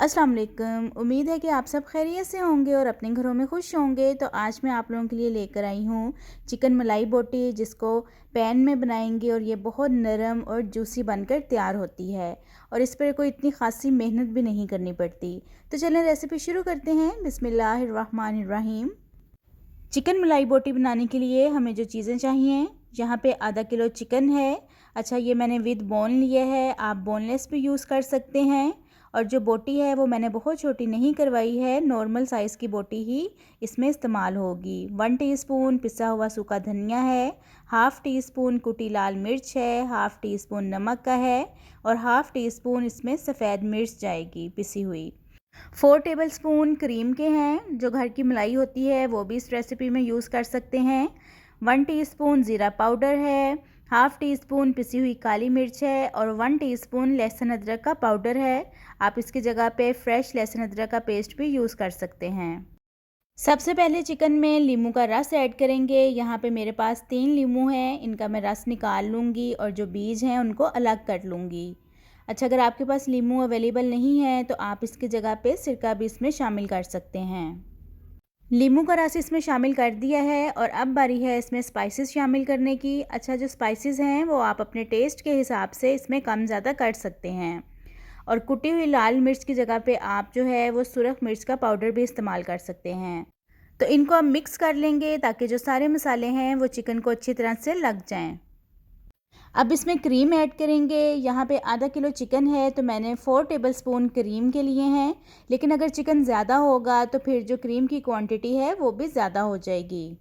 अस्सलाम वालेकुम। उम्मीद है कि आप सब खैरियत से होंगे और अपने घरों में खुश होंगे। तो आज मैं आप लोगों के लिए लेकर आई हूँ चिकन मलाई बोटी, जिसको पैन में बनाएंगे और ये बहुत नरम और जूसी बनकर तैयार होती है और इस पर कोई इतनी खासी मेहनत भी नहीं करनी पड़ती। तो चलें रेसिपी शुरू करते हैं। बिस्मिल्लाहिर्रहमानिर्रहीम। चिकन मलाई बोटी बनाने के लिए हमें जो चीज़ें चाहिए, यहाँ पे आधा किलो चिकन है। अच्छा, ये मैंने विद बोन लिया है, आप बोनलेस भी यूज़ कर सकते हैं। और जो बोटी है वो मैंने बहुत छोटी नहीं करवाई है, नॉर्मल साइज़ की बोटी ही इसमें इस्तेमाल होगी। 1 टीस्पून पिसा हुआ सूखा धनिया है, हाफ़ टी स्पून कुटी लाल मिर्च है, हाफ़ टी स्पून नमक का है और हाफ़ टी स्पून इसमें सफ़ेद मिर्च जाएगी पिसी हुई। 4 टेबलस्पून क्रीम के हैं, जो घर की मलाई होती है वो भी इस रेसिपी में यूज़ कर सकते हैं। 1 टीस्पून ज़ीरा पाउडर है, हाफ़ टी स्पून पिसी हुई काली मिर्च है और 1 टीस्पून लहसुन अदरक का पाउडर है। आप इसकी जगह पे फ्रेश लहसुन अदरक का पेस्ट भी यूज़ कर सकते हैं। सबसे पहले चिकन में नींबू का रस ऐड करेंगे। यहाँ पे मेरे पास 3 नींबू हैं, इनका मैं रस निकाल लूँगी और जो बीज हैं उनको अलग कर लूँगी। अच्छा, अगर आपके पास नींबू अवेलेबल नहीं है तो आप इसकी जगह पे सिरका भी इसमें शामिल कर सकते हैं। नींबू का रस इसमें शामिल कर दिया है और अब बारी है इसमें स्पाइसेस शामिल करने की। अच्छा, जो स्पाइसेस हैं वो आप अपने टेस्ट के हिसाब से इसमें कम ज़्यादा कर सकते हैं और कुटी हुई लाल मिर्च की जगह पे आप जो है वो सुरख मिर्च का पाउडर भी इस्तेमाल कर सकते हैं। तो इनको अब मिक्स कर लेंगे ताकि जो सारे मसाले हैं वो चिकन को अच्छी तरह से लग जाएं। अब इसमें क्रीम ऐड करेंगे। यहाँ पे आधा किलो चिकन है तो मैंने 4 टेबलस्पून क्रीम के लिए हैं, लेकिन अगर चिकन ज़्यादा होगा तो फिर जो क्रीम की क्वांटिटी है वो भी ज़्यादा हो जाएगी।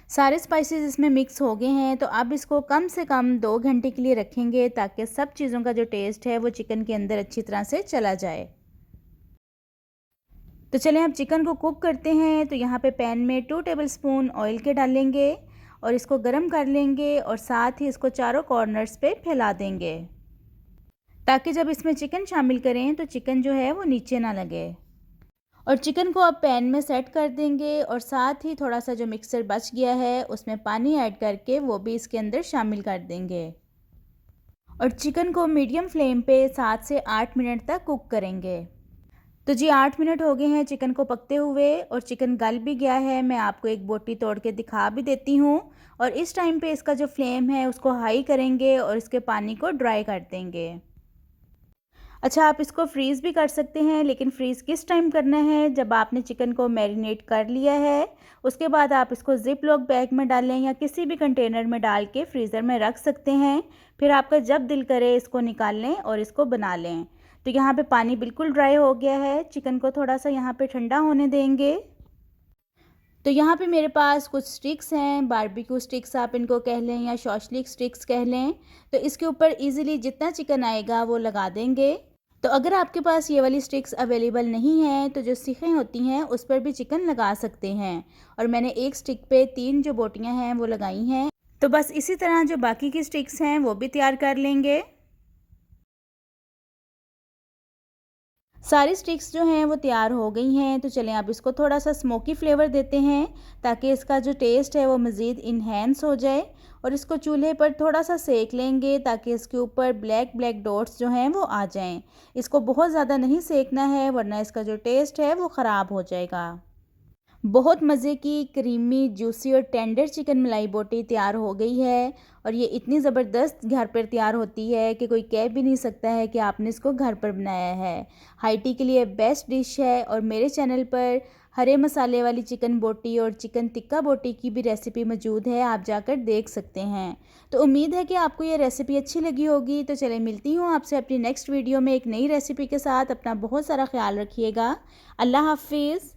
सारे स्पाइसेस इसमें मिक्स हो गए हैं तो अब इसको कम से कम 2 घंटे के लिए रखेंगे ताकि सब चीज़ों का जो टेस्ट है वो चिकन के अंदर अच्छी तरह से चला जाए। तो चलें अब चिकन को कुक करते हैं। तो यहाँ पे पैन में 2 टेबलस्पून ऑयल के डालेंगे और इसको गरम कर लेंगे और साथ ही इसको चारों कॉर्नर्स पे फैला देंगे ताकि जब इसमें चिकन शामिल करें तो चिकन जो है वो नीचे ना लगे। और चिकन को अब पैन में सेट कर देंगे और साथ ही थोड़ा सा जो मिक्सर बच गया है उसमें पानी ऐड करके वो भी इसके अंदर शामिल कर देंगे और चिकन को मीडियम फ्लेम पे 7 से 8 मिनट तक कुक करेंगे। तो जी 8 मिनट हो गए हैं चिकन को पकते हुए और चिकन गल भी गया है। मैं आपको एक बोटी तोड़ के दिखा भी देती हूँ। और इस टाइम पे इसका जो फ्लेम है उसको हाई करेंगे और इसके पानी को ड्राई कर देंगे। अच्छा, आप इसको फ्रीज़ भी कर सकते हैं, लेकिन फ्रीज़ किस टाइम करना है, जब आपने चिकन को मैरिनेट कर लिया है उसके बाद आप इसको ज़िप लॉक बैग में डालें या किसी भी कंटेनर में डाल के फ्रीज़र में रख सकते हैं। फिर आपका जब दिल करे इसको निकाल लें और इसको बना लें। तो यहाँ पे पानी बिल्कुल ड्राई हो गया है, चिकन को थोड़ा सा यहाँ पे ठंडा होने देंगे। तो यहाँ पे मेरे पास कुछ स्टिक्स हैं, बारबेक्यू स्टिक्स आप इनको कह लें या शॉशलिक स्टिक्स कह लें। तो इसके ऊपर इजीली जितना चिकन आएगा वो लगा देंगे। तो अगर आपके पास ये वाली स्टिक्स अवेलेबल नहीं है तो जो सीखें होती हैं उस पर भी चिकन लगा सकते हैं। और मैंने एक स्टिक पे 3 जो बोटियां हैं वो लगाई हैं। तो बस इसी तरह जो बाकी की स्टिक्स हैं वो भी तैयार कर लेंगे। सारी स्टिक्स जो हैं वो तैयार हो गई हैं। तो चलें अब इसको थोड़ा सा स्मोकी फ्लेवर देते हैं ताकि इसका जो टेस्ट है वो मज़ीद इन्हेंस हो जाए। और इसको चूल्हे पर थोड़ा सा सेक लेंगे ताकि इसके ऊपर ब्लैक ब्लैक डॉट्स जो हैं वो आ जाएं। इसको बहुत ज़्यादा नहीं सेकना है वरना इसका जो टेस्ट है वो ख़राब हो जाएगा। बहुत मज़े की क्रीमी जूसी और टेंडर चिकन मलाई बोटी तैयार हो गई है और ये इतनी ज़बरदस्त घर पर तैयार होती है कि कोई कह भी नहीं सकता है कि आपने इसको घर पर बनाया है। हाइटी के लिए बेस्ट डिश है और मेरे चैनल पर हरे मसाले वाली चिकन बोटी और चिकन टिक्का बोटी की भी रेसिपी मौजूद है, आप जाकर देख सकते हैं। तो उम्मीद है कि आपको ये रेसिपी अच्छी लगी होगी। तो चले मिलती हूँ आपसे अपनी नेक्स्ट वीडियो में एक नई रेसिपी के साथ। अपना बहुत सारा ख्याल रखिएगा। अल्लाह हाफिज़।